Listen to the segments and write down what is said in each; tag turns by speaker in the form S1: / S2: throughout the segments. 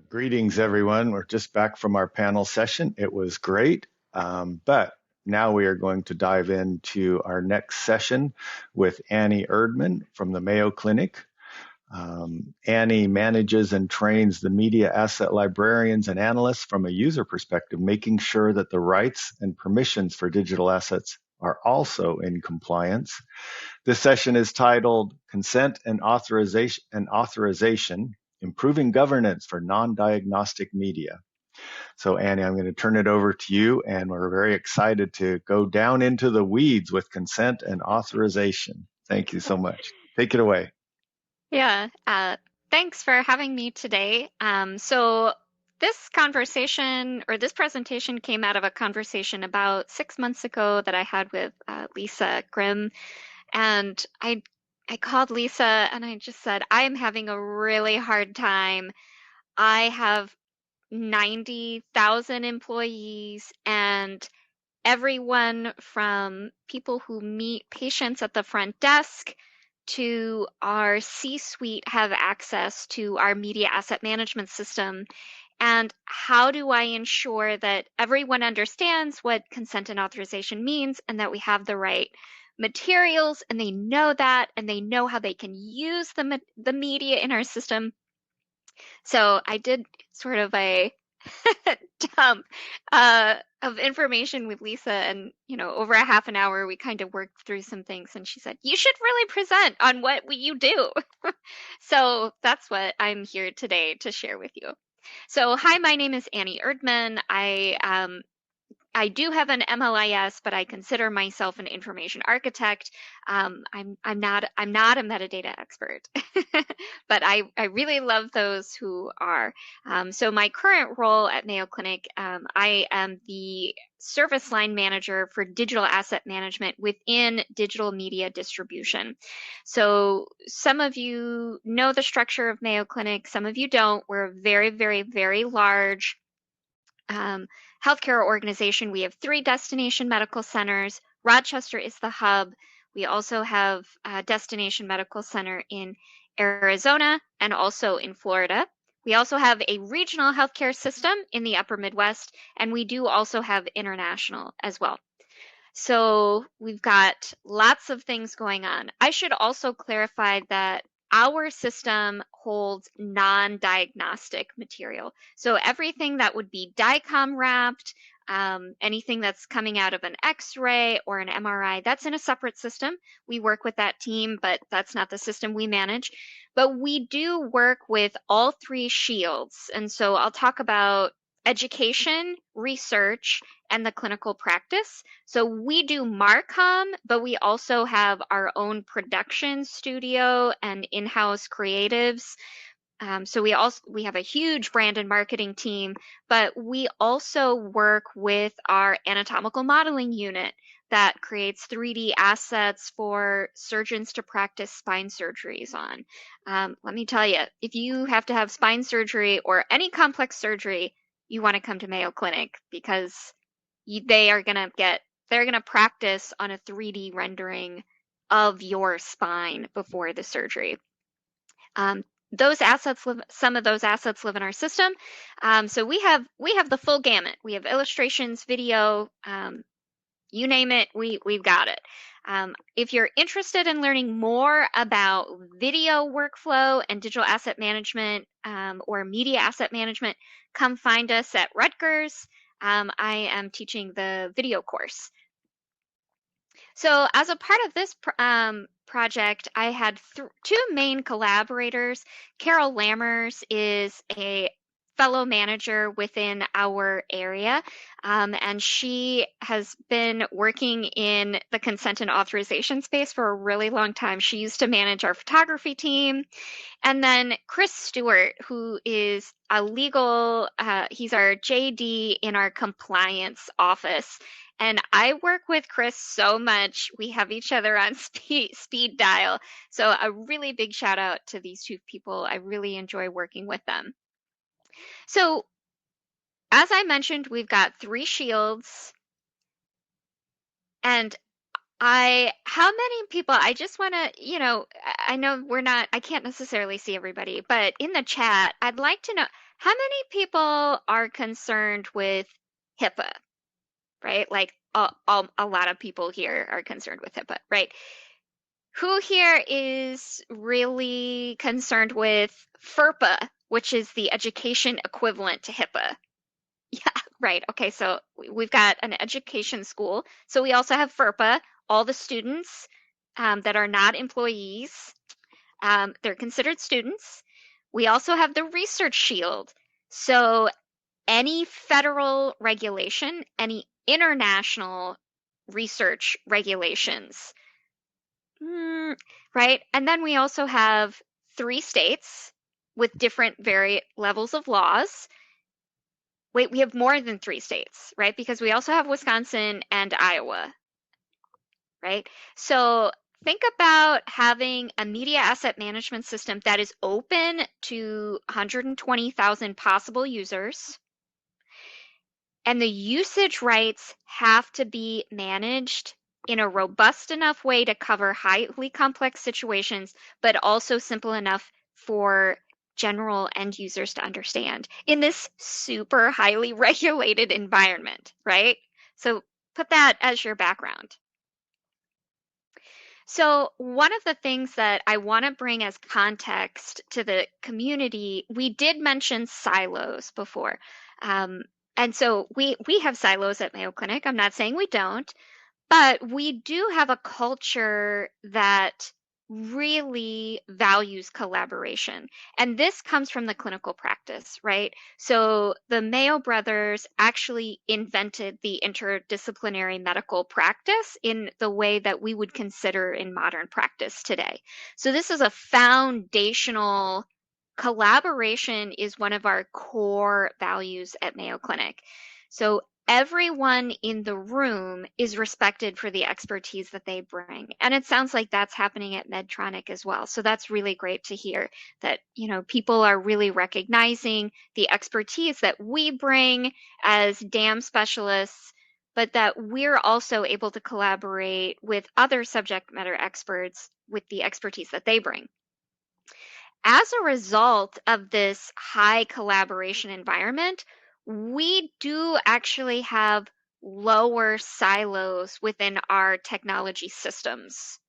S1: Greetings, everyone. We're just back from our panel session. It was great, but now we are going to dive into our next session with Annie Erdman from the Mayo Clinic. Annie manages and trains the media asset librarians and analysts from a user perspective, making sure that the rights and permissions for digital assets are also in compliance. This session is titled Consent and Authorization, Improving Governance for Non-Diagnostic Media. So Annie, I'm going to turn it over to you, and we're very excited to go down into the weeds with consent and authorization. Thank you so much. Take it away.
S2: Yeah, thanks for having me today. So this conversation or this presentation came out of a conversation about 6 months ago that I had with Lisa Grimm, and I called Lisa and I just said, I'm having a really hard time. I have 90,000 employees, and everyone from people who meet patients at the front desk to our C-suite have access to our media asset management system. And how do I ensure that everyone understands what consent and authorization means and that we have the right materials and they know that and they know how they can use the media in our system? So I did sort of a dump of information with Lisa, and over a half an hour, we kind of worked through some things, and she said, "You should really present on what you do." So that's what I'm here today to share with you. So, hi, my name is Annie Erdman. I do have an MLIS, but I consider myself an information architect. I'm not a metadata expert, but I really love those who are. So my current role at Mayo Clinic, I am the service line manager for digital asset management within digital media distribution. So some of you know the structure of Mayo Clinic, some of you don't. We're a very, very, very large um, healthcare organization. We have 3 destination medical centers. Rochester is the hub. We also have a destination medical center in Arizona and also in Florida. We also have a regional healthcare system in the upper Midwest, and we do also have international as well. So we've got lots of things going on. I should also clarify that our system holds non-diagnostic material. So everything that would be DICOM wrapped, anything that's coming out of an X-ray or an MRI, that's in a separate system. We work with that team, but that's not the system we manage. But we do work with all 3 shields. And so I'll talk about education, research, and the clinical practice. So we do Marcom, but we also have our own production studio and in-house creatives. So we have a huge brand and marketing team, but we also work with our anatomical modeling unit that creates 3D assets for surgeons to practice spine surgeries on. Let me tell you, if you have to have spine surgery or any complex surgery, you want to come to Mayo Clinic because they are gonna get they're gonna practice on a 3D rendering of your spine before the surgery. Um, those assets live, some of those assets live in our system. So we have the full gamut. We have illustrations, video, you name it, we've got it. If you're interested in learning more about video workflow and digital asset management or media asset management, come find us at Rutgers. I am teaching the video course. So as a part of this project, I had 2 main collaborators. Carol Lammers is a fellow manager within our area, and she has been working in the consent and authorization space for a really long time. She used to manage our photography team. And then Chris Stewart, who is a legal, he's our JD in our compliance office. And I work with Chris so much. We have each other on speed dial. So a really big shout out to these 2 people. I really enjoy working with them. So as I mentioned, we've got 3 shields. And how many people, I just want to, I know I can't necessarily see everybody, but in the chat, I'd like to know How many people are concerned with HIPAA, right? Like a lot of people here are concerned with HIPAA, right? Who here is really concerned with FERPA, which is the education equivalent to HIPAA? Yeah, right. Okay, so we've got an education school. So we also have FERPA, all the students that are not employees, they're considered students. We also have the research shield. So any federal regulation, any international research regulations, right? And then we also have 3 states with different very levels of laws. Wait, we have more than 3 states, right? Because we also have Wisconsin and Iowa, right? So think about having a media asset management system that is open to 120,000 possible users, and the usage rights have to be managed in a robust enough way to cover highly complex situations, but also simple enough for general end users to understand in this super highly regulated environment, right? So put that as your background. So, one of the things that I want to bring as context to the community, we did mention silos before. Um, and so we have silos at Mayo Clinic. I'm not saying we don't, but we do have a culture that really values collaboration. And this comes from the clinical practice, right? So the Mayo brothers actually invented the interdisciplinary medical practice in the way that we would consider in modern practice today. So this is a foundational collaboration is one of our core values at Mayo Clinic. So everyone in the room is respected for the expertise that they bring. And it sounds like that's happening at Medtronic as well. So that's really great to hear that, people are really recognizing the expertise that we bring as DAM specialists, but that we're also able to collaborate with other subject matter experts with the expertise that they bring. As a result of this high collaboration environment, we do actually have lower silos within our technology systems.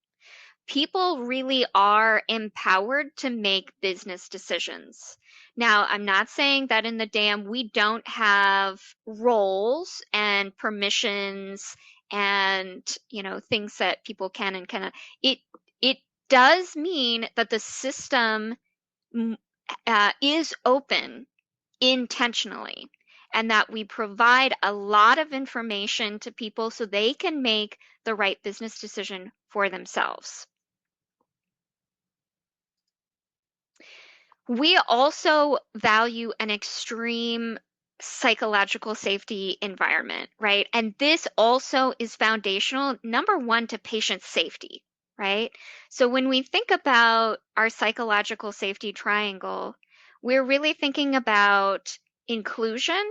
S2: People really are empowered to make business decisions. Now, I'm not saying that in the DAM we don't have roles and permissions and, things that people can and cannot. It does mean that the system is open intentionally and that we provide a lot of information to people so they can make the right business decision for themselves. We also value an extreme psychological safety environment, right? And this also is foundational, number one, to patient safety, right? So when we think about our psychological safety triangle, we're really thinking about inclusion,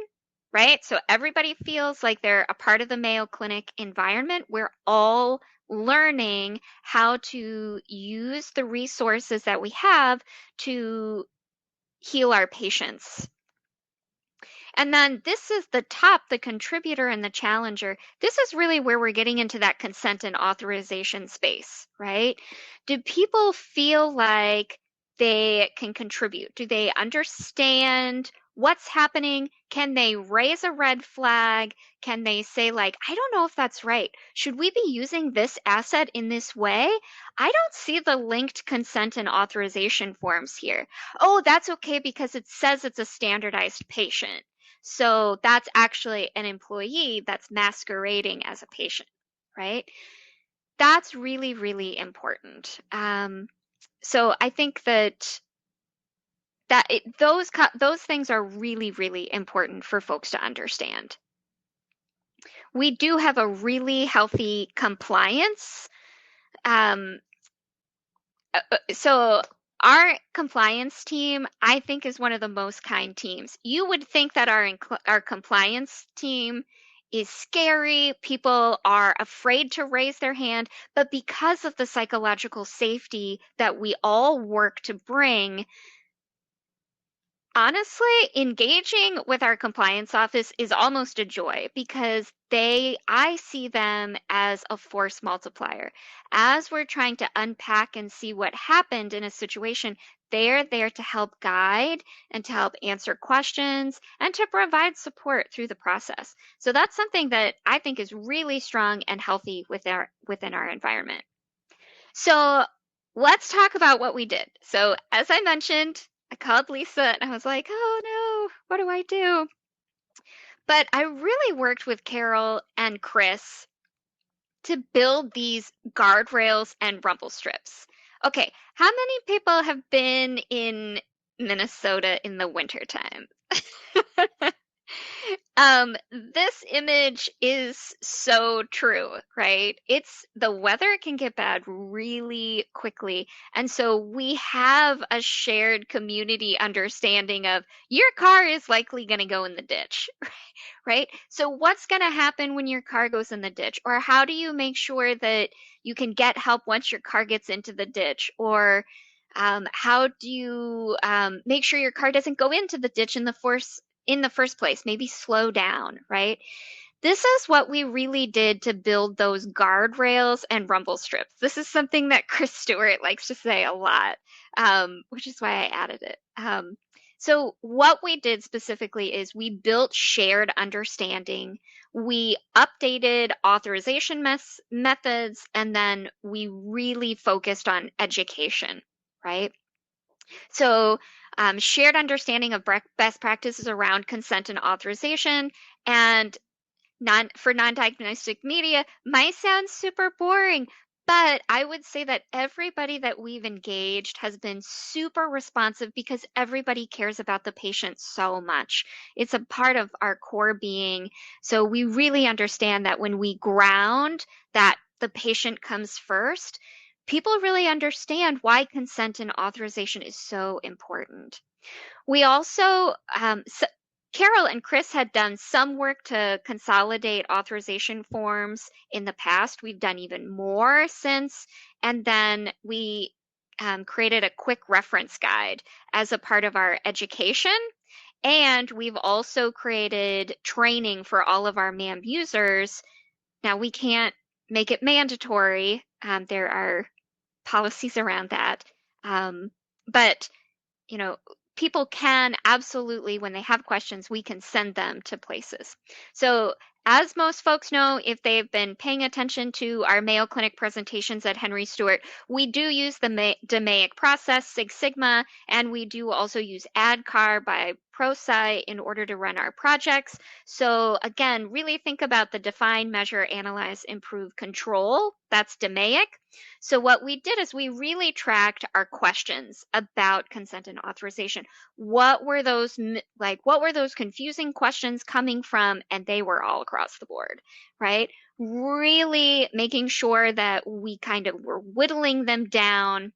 S2: right? So everybody feels like they're a part of the Mayo Clinic environment. We're all learning how to use the resources that we have to heal our patients. And then this is the top, the contributor and the challenger. This is really where we're getting into that consent and authorization space, right? Do people feel like they can contribute? Do they understand what's happening? Can they raise a red flag? Can they say, like, I don't know if that's right. Should we be using this asset in this way? I don't see the linked consent and authorization forms here. Oh, that's okay because it says it's a standardized patient. So that's actually an employee that's masquerading as a patient, right? That's really, really important. So I think those things are really, really important for folks to understand. We do have a really healthy compliance. Um, so our compliance team, I think, is one of the most kind teams. You would think that our compliance team is scary. People are afraid to raise their hand, but because of the psychological safety that we all work to bring, Honestly, engaging with our compliance office is almost a joy because I see them as a force multiplier. As we're trying to unpack and see what happened in a situation, they're there to help guide and to help answer questions and to provide support through the process. So that's something that I think is really strong and healthy within our environment. So let's talk about what we did. So, as I mentioned, I called Lisa and I was like, oh no, what do I do? But I really worked with Carol and Chris to build these guardrails and rumble strips. Okay, how many people have been in Minnesota in the wintertime? This image is so true, right? The weather can get bad really quickly. And so we have a shared community understanding of your car is likely going to go in the ditch, right? So what's going to happen when your car goes in the ditch? Or how do you make sure that you can get help once your car gets into the ditch? Or how do you make sure your car doesn't go into the ditch in the first place? Maybe slow down, right? This is what we really did to build those guardrails and rumble strips. This is something that Chris Stewart likes to say a lot, which is why I added it. So what we did specifically is we built shared understanding, we updated authorization methods, and then we really focused on education, right? So shared understanding of best practices around consent and authorization, and non-diagnostic media might sound super boring, but I would say that everybody that we've engaged has been super responsive because everybody cares about the patient so much. It's a part of our core being. So we really understand that when we ground that the patient comes first, people really understand why consent and authorization is so important. We also, Carol and Chris had done some work to consolidate authorization forms in the past. We've done even more since. And then we created a quick reference guide as a part of our education. And we've also created training for all of our MAM users. Now, we can't make it mandatory. There are policies around that. But you know, people can absolutely, when they have questions, we can send them to places. So as most folks know, if they've been paying attention to our Mayo Clinic presentations at Henry Stewart, we do use the DMAIC process, Six Sigma, and we do also use ADCAR by ProSci in order to run our projects. So again, really think about the define, measure, analyze, improve, control. That's DMAIC. So what we did is we really tracked our questions about consent and authorization. What were those what were those confusing questions coming from? And they were all across the board, right? Really making sure that we kind of were whittling them down.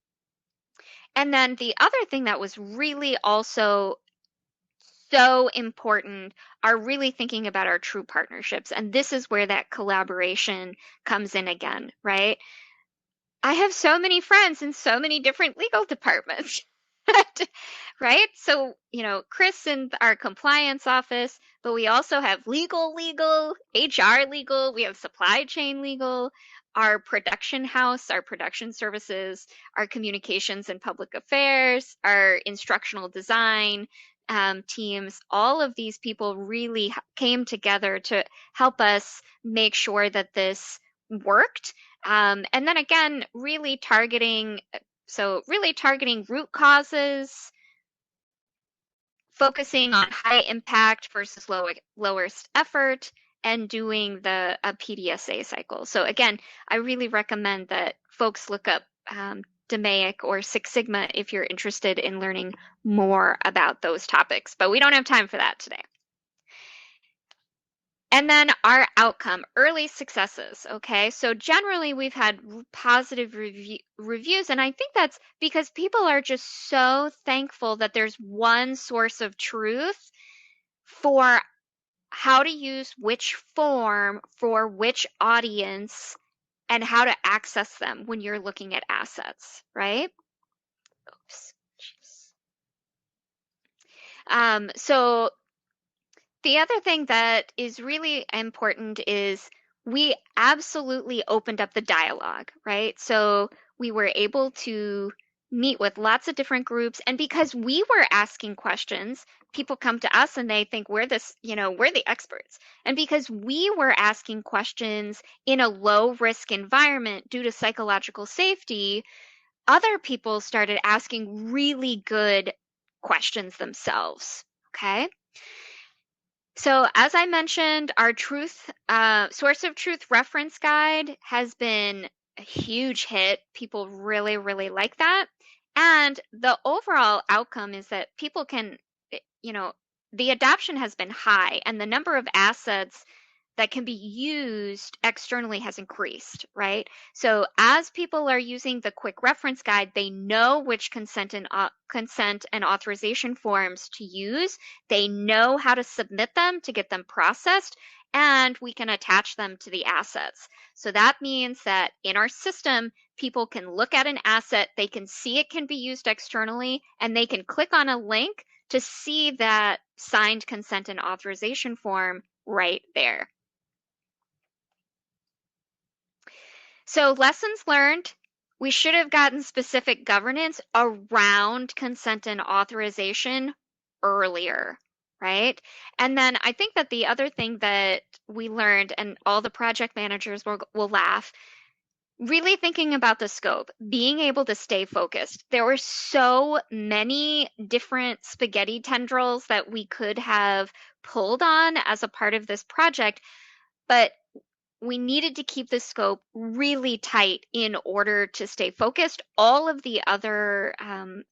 S2: And then the other thing that was really also so important are really thinking about our true partnerships. And this is where that collaboration comes in again, right? I have so many friends in so many different legal departments. Right? So, Chris in our compliance office, but we also have legal, HR legal, we have supply chain legal, our production house, our production services, our communications and public affairs, our instructional design teams. All of these people really came together to help us make sure that this worked. And then again, really targeting root causes, focusing on high impact versus lowest effort, and doing a PDSA cycle. So again, I really recommend that folks look up DMAIC or Six Sigma if you're interested in learning more about those topics. But we don't have time for that today. And then our outcome, early successes. Okay, so generally we've had positive reviews, and I think that's because people are just so thankful that there's one source of truth for how to use which form for which audience and how to access them when you're looking at assets, right? Oops. So the other thing that is really important is we absolutely opened up the dialogue, right? So we were able to meet with lots of different groups. And because we were asking questions, people come to us and they think we're this, we're the experts. And because we were asking questions in a low risk environment due to psychological safety, other people started asking really good questions themselves. Okay. So, as I mentioned, our source of truth reference guide has been a huge hit. People really, really like that. And the overall outcome is that people can, you know, the adoption has been high, and the number of assets that can be used externally has increased, right? So as people are using the quick reference guide, they know which consent and authorization forms to use. They know how to submit them to get them processed, and we can attach them to the assets. So that means that in our system, people can look at an asset, they can see it can be used externally, and they can click on a link to see that signed consent and authorization form right there. So lessons learned, we should have gotten specific governance around consent and authorization earlier, right? And then I think that the other thing that we learned, and all the project managers will laugh, really thinking about the scope, being able to stay focused. There were so many different spaghetti tendrils that we could have pulled on as a part of this project, but we needed to keep the scope really tight in order to stay focused. All of the other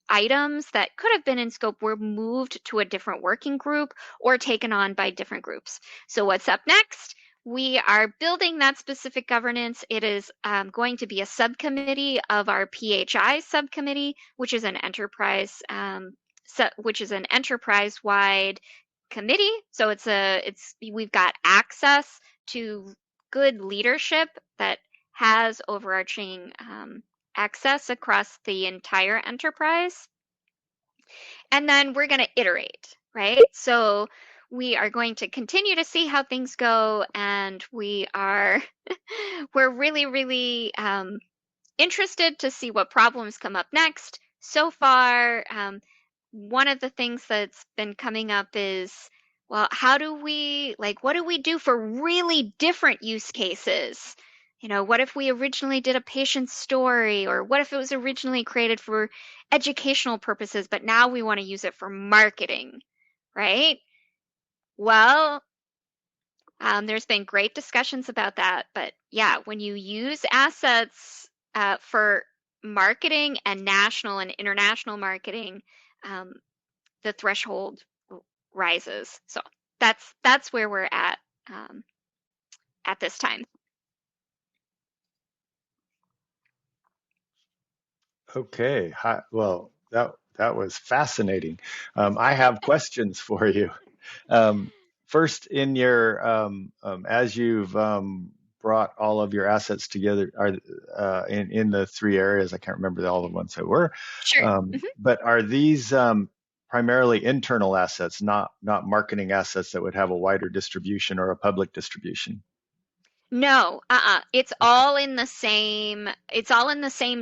S2: items that could have been in scope were moved to a different working group or taken on by different groups. So what's up next? We are building that specific governance. It is going to be a subcommittee of our PHI subcommittee, which is an enterprise-wide committee. So we've got access to good leadership that has overarching access across the entire enterprise. And then we're going to iterate, right? So we are going to continue to see how things go, and we're really, really interested to see what problems come up next. So far, one of the things that's been coming up is, well, what do we do for really different use cases? What if we originally did a patient story, or what if it was originally created for educational purposes, but now we want to use it for marketing, right? Well, there's been great discussions about that, but yeah, when you use assets for marketing and national and international marketing, um, the threshold rises. So that's where we're at this time.
S1: Okay. Hi. Well, that was fascinating. I have questions for you. Um, First, in your as you've brought all of your assets together, are in the three areas. I can't remember all the ones that were,
S2: Sure.
S1: but are these primarily internal assets, not marketing assets that would have a wider distribution or a public distribution?
S2: No,
S1: Okay.
S2: It's all in the same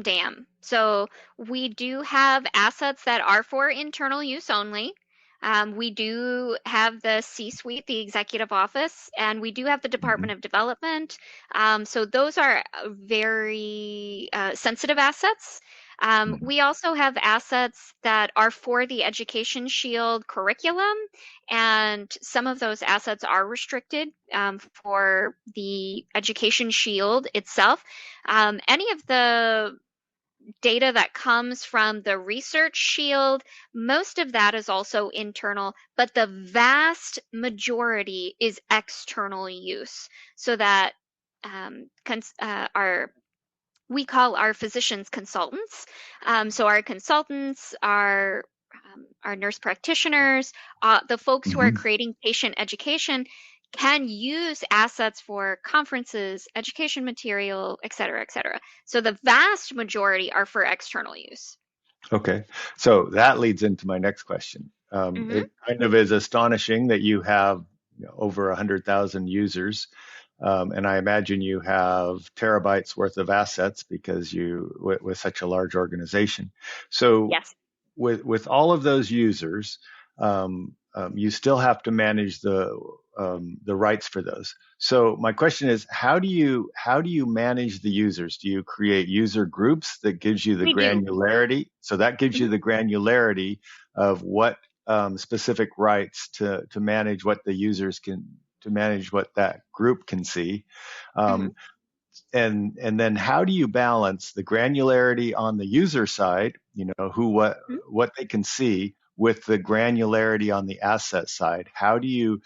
S2: dam. So we do have assets that are for internal use only. We do have the C-suite, the executive office, and we do have the
S1: Hmm.
S2: Department of Development. So those are very sensitive assets.
S1: Hmm.
S2: We also have assets that are for the Education Shield curriculum, and some of those assets are restricted for the Education Shield itself. Any of the data that comes from the Research Shield, most of that is also internal, but the vast majority is external use. So that our we call our physicians consultants. So our consultants are our nurse practitioners, the folks who are
S1: Hmm.
S2: creating patient education can use assets for conferences, education material, et cetera, et cetera. So the vast majority are for external use.
S1: Okay. So that leads into my next question.
S2: Hmm.
S1: It kind of is astonishing that you have over 100,000 users. And I imagine you have terabytes worth of assets because with such a large organization. So
S2: Yes.
S1: with all of those users, you still have to manage the rights for those. So my question is, how do you manage the users? Do you create user groups that gives you the
S2: We do.
S1: granularity? So that gives you
S2: Hmm.
S1: the granularity of what specific rights to manage what the users can to manage what that group can see.
S2: Hmm.
S1: Um, and then how do you balance the granularity on the user side, who what they can see, with the granularity on the asset side? How do you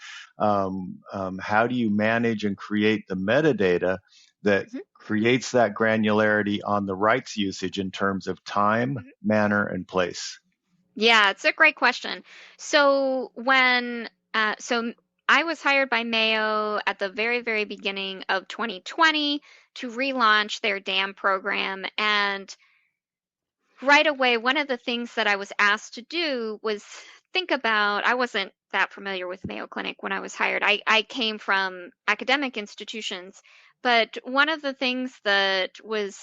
S1: manage and create the metadata that
S2: Hmm.
S1: creates that granularity on the rights usage in terms of time,
S2: Hmm.
S1: manner, and place?
S2: Yeah, it's a great question. So I was hired by Mayo at the very, very beginning of 2020 to relaunch their DAM program. And right away, one of the things that I was asked to do was think about, I wasn't that familiar with Mayo Clinic when I was hired. I came from academic institutions, but one of the things that what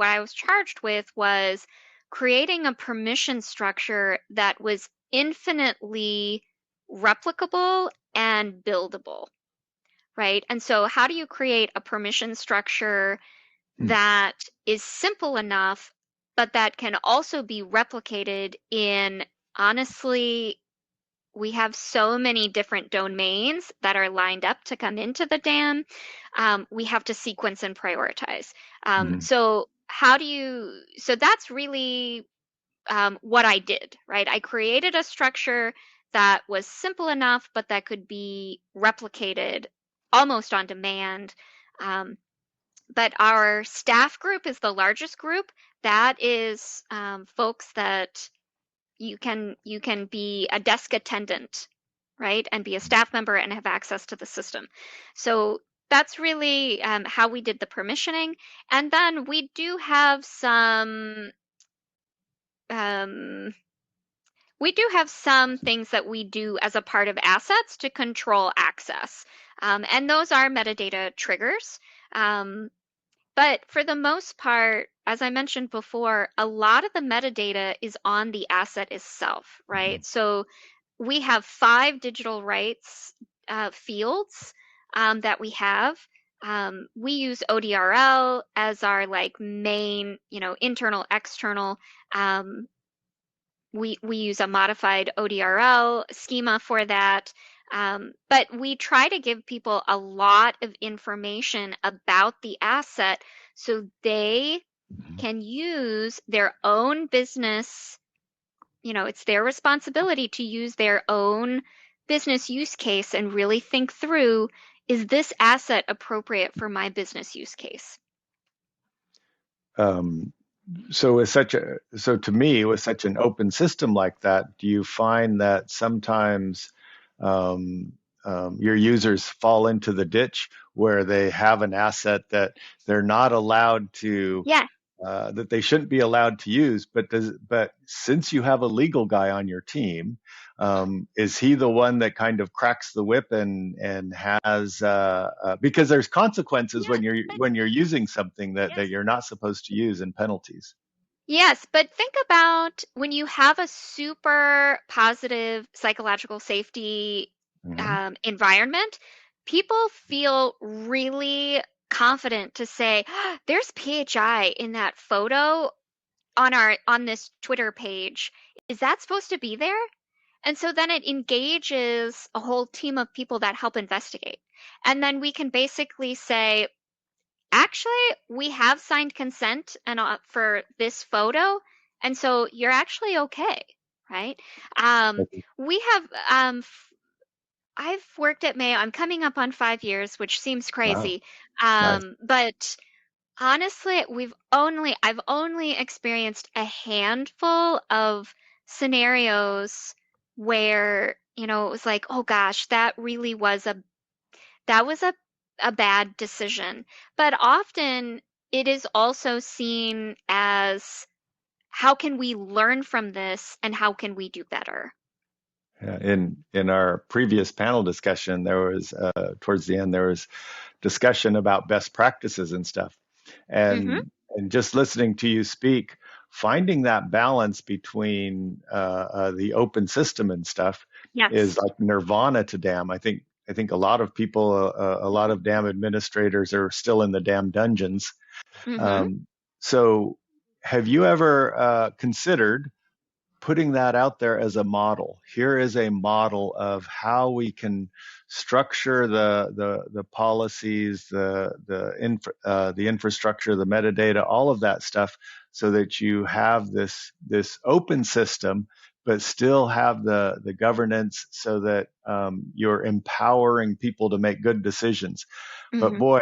S2: I was charged with was creating a permission structure that was infinitely replicable and buildable, right? And so how do you create a permission structure
S1: Hmm.
S2: that is simple enough, but that can also be replicated in, honestly, we have so many different domains that are lined up to come into the dam. We have to sequence and prioritize.
S1: Mhm.
S2: So that's really what I did, right? I created a structure that was simple enough, but that could be replicated almost on demand. Um, but our staff group is the largest group. That is folks that you can be a desk attendant, right, and be a staff member and have access to the system. So that's really how we did the permissioning. And then um, we do have some things that we do as a part of assets to control access, and those are metadata triggers. Um, But for the most part, as I mentioned before, a lot of the metadata is on the asset itself, right? So we have 5 digital rights fields that we have. We use ODRL as our like main, internal, external. Um, we use a modified ODRL schema for that. But we try to give people a lot of information about the asset so they
S1: Mhm.
S2: can use their own business. It's their responsibility to use their own business use case and really think through, is this asset appropriate for my business use case?
S1: Um, so to me, with such an open system like that, do you find that sometimes um, your users fall into the ditch where they have an asset that they're not allowed to
S2: Yeah.
S1: that they shouldn't be allowed to use, but since you have a legal guy on your team, is he the one that kind of cracks the whip and has because there's consequences
S2: Yeah.
S1: when you're using something that
S2: Yes.
S1: you're not supposed to use, and penalties.
S2: Yes, but think about when you have a super positive psychological safety
S1: Hmm.
S2: environment, people feel really confident to say, "Ah, there's PHI in that photo on this Twitter page. Is that supposed to be there?" And so then it engages a whole team of people that help investigate. And then we can basically say, actually, we have signed consent and for this photo, and so you're actually okay, right? Um,
S1: Okay.
S2: we have I've worked at Mayo. I'm coming up on 5 years, which seems
S1: Wow,
S2: crazy.
S1: nice.
S2: But honestly, I've only experienced a handful of scenarios where, it was like, oh gosh, that was a bad decision. But often it is also seen as how can we learn from this and how can we do better?
S1: Yeah, in our previous panel discussion, there was towards the end there was discussion about best practices and stuff,
S2: Hmm.
S1: and just listening to you speak, finding that balance between the open system and stuff is
S2: Yes.
S1: like nirvana to DAM. I think a lot of people, a lot of DAM administrators are still in the DAM dungeons.
S2: Hmm.
S1: Um, so, have you ever considered putting that out there as a model? Here is a model of how we can structure the policies, the infrastructure, the metadata, all of that stuff, so that you have this open system, but still have the governance, so that you're empowering people to make good decisions. But
S2: Hmm.
S1: boy,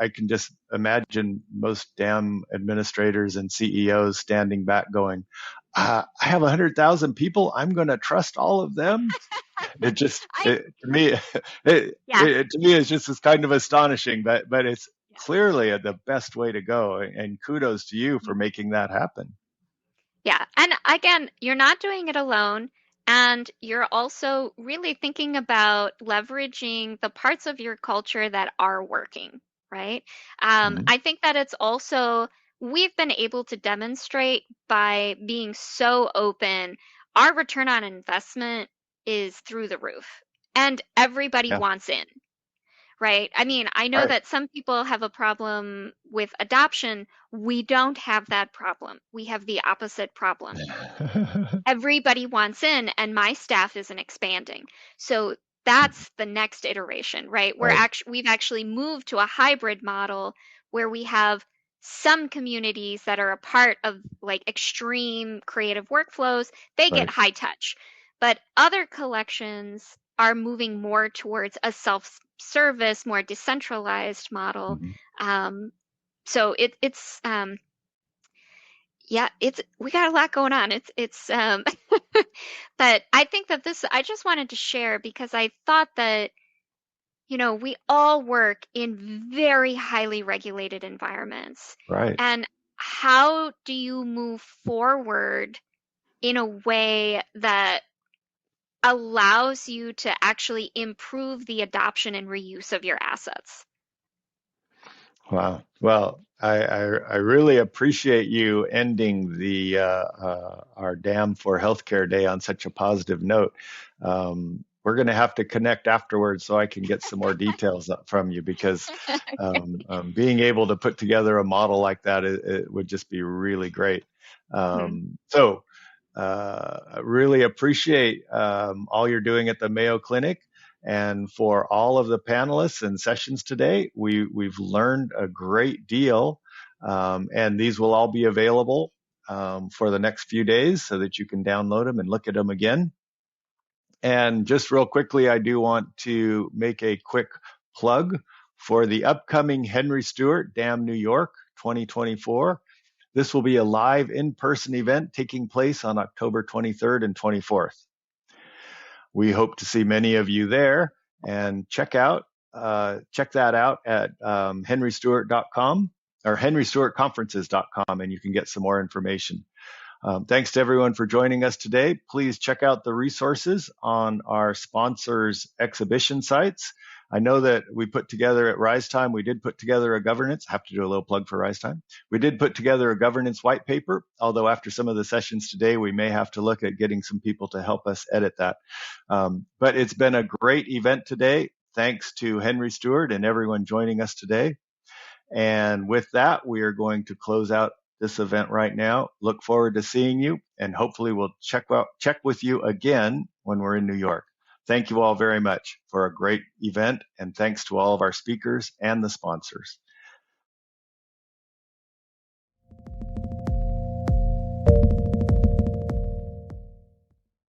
S1: I can just imagine most damn administrators and CEOs standing back going, I have 100,000 people. I'm going to trust all of them. It just,
S2: I
S1: to me,
S2: Yeah.
S1: to me, it's just as kind of astonishing, but it's
S2: Yeah.
S1: clearly the best way to go. And kudos to you for making that happen.
S2: Yeah. And again, you're not doing it alone. And you're also really thinking about leveraging the parts of your culture that are working, right?
S1: Mhm.
S2: I think that it's also, we've been able to demonstrate by being so open, our return on investment is through the roof and everybody
S1: Yeah,
S2: wants in. Right? I mean, I know
S1: right.
S2: that some people have a problem with adoption. We don't have that problem. We have the opposite problem. Everybody wants in, and my staff isn't expanding. So that's the next iteration, right?
S1: Right,
S2: We've actually moved to a hybrid model where we have some communities that are a part of like extreme creative workflows, they get
S1: right.
S2: high touch. But other collections are moving more towards a self-service, more decentralized model.
S1: Mhm.
S2: Um, so it's yeah, it's we got a lot going on. It's but I think that this I just wanted to share because I thought that, we all work in very highly regulated environments.
S1: Right.
S2: And how do you move forward in a way that allows you to actually improve the adoption and reuse of your assets?
S1: Wow. Well, I really appreciate you ending the our Dam for Healthcare Day on such a positive note. We're going to have to connect afterwards so I can get some more details from you, because being able to put together a model like that, it would just be really great.
S2: Mhm.
S1: So I really appreciate all you're doing at the Mayo Clinic. And for all of the panelists and sessions today, we've learned a great deal. And these will all be available for the next few days so that you can download them and look at them again. And just real quickly, I do want to make a quick plug for the upcoming Henry Stewart Dam New York 2024. This will be a live in-person event taking place on October 23rd and 24th. We hope to see many of you there, and check that out at henrystewart.com or henrystewartconferences.com, and you can get some more information. Thanks to everyone for joining us today. Please check out the resources on our sponsors' exhibition sites. I know that we put together at Rise Time, we did put together a governance. I have to do a little plug for Rise Time. We did put together a governance white paper, although after some of the sessions today, we may have to look at getting some people to help us edit that. But it's been a great event today. Thanks to Henry Stewart and everyone joining us today. And with that, we are going to close out this event right now. Look forward to seeing you, and hopefully we'll check with you again when we're in New York. Thank you all very much for a great event, and thanks to all of our speakers and the sponsors.